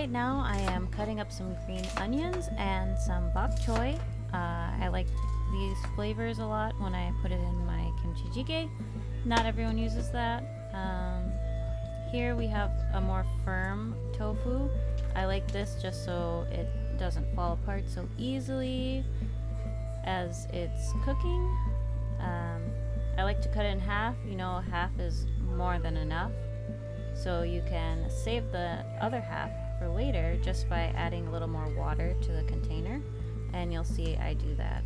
right now I am cutting up some green onions and some bok choy. I like these flavors a lot when I put it in my kimchi jjigae. Not everyone uses that. Here we have a more firm tofu. I like this just so it doesn't fall apart so easily as it's cooking. I like to cut it in half. You know, half is more than enough. So you can save the other half for later just by adding a little more water to the container, and you'll see I do that.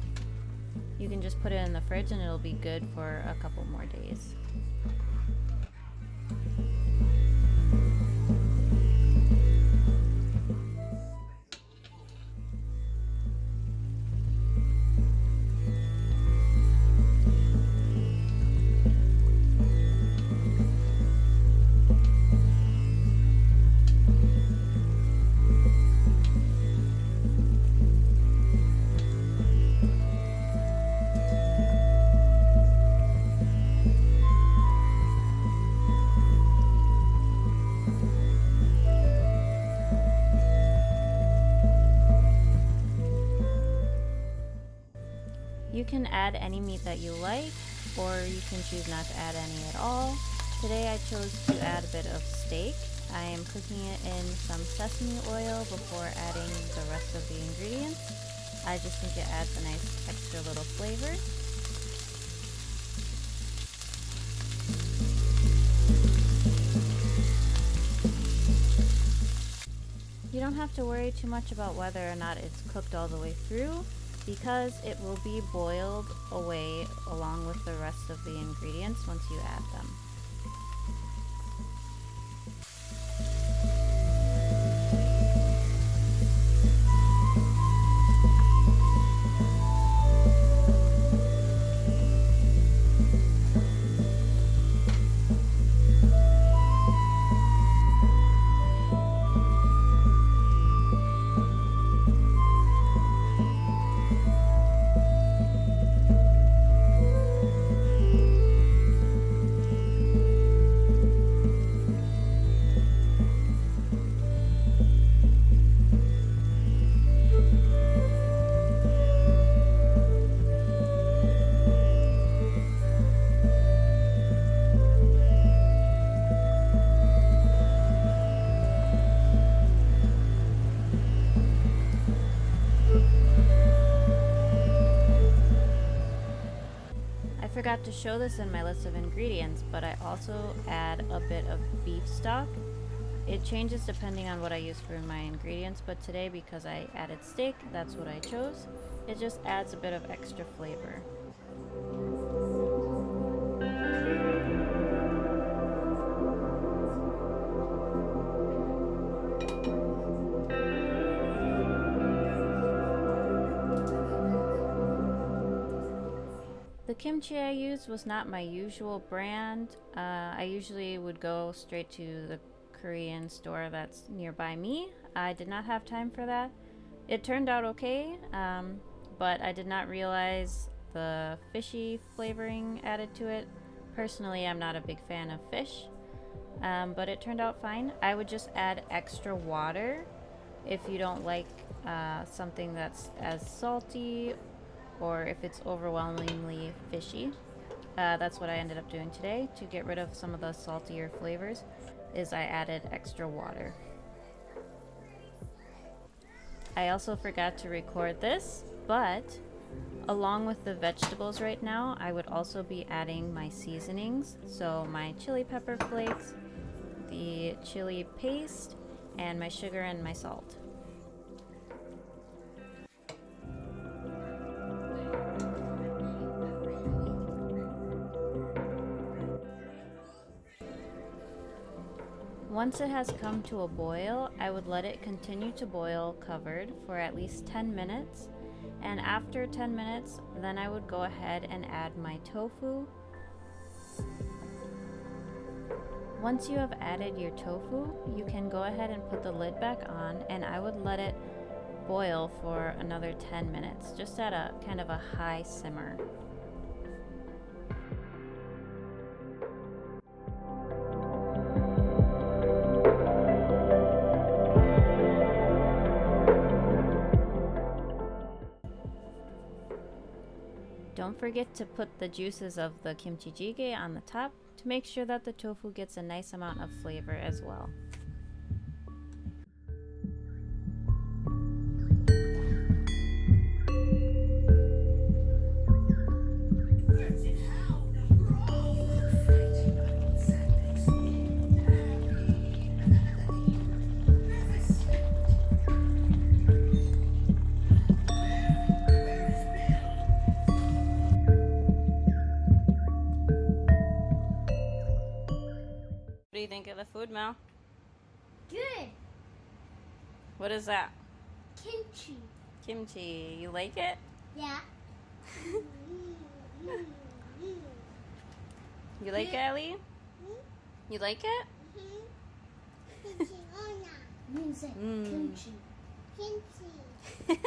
You can just put it in the fridge and it'll be good for a couple more days. You can add any meat that you like, or you can choose not to add any at all. Today I chose to add a bit of steak. I am cooking it in some sesame oil before adding the rest of the ingredients. I just think it adds a nice extra little flavor. You don't have to worry too much about whether or not it's cooked all the way through, because it will be boiled away along with the rest of the ingredients once you add them. I forgot to show this in my list of ingredients, but I also add a bit of beef stock. It changes depending on what I use for my ingredients, but today, because I added steak, that's what I chose. It just adds a bit of extra flavor. The kimchi I used was not my usual brand. I usually would go straight to the Korean store that's nearby me. I did not have time for that. It turned out okay, but I did not realize the fishy flavoring added to it. Personally, I'm not a big fan of fish, but it turned out fine. I would just add extra water if you don't like something that's as salty or if it's overwhelmingly fishy. That's what I ended up doing today to get rid of some of the saltier flavors, is I added extra water. I also forgot to record this, but along with the vegetables right now, I would also be adding my seasonings. So my chili pepper flakes, the chili paste, and my sugar and my salt. Once it has come to a boil, I would let it continue to boil covered for at least 10 minutes. And after 10 minutes, then I would go ahead and add my tofu. Once you have added your tofu, you can go ahead and put the lid back on, and I would let it boil for another 10 minutes, just at a kind of a high simmer. Don't forget to put the juices of the kimchi jjigae on the top to make sure that the tofu gets a nice amount of flavor as well. What do you think of the food, Mel? Good. What is that? Kimchi. Kimchi. You like it? Yeah. You like it, Ellie? You like it? Kimchi. Kimchi. Mm. Kimchi.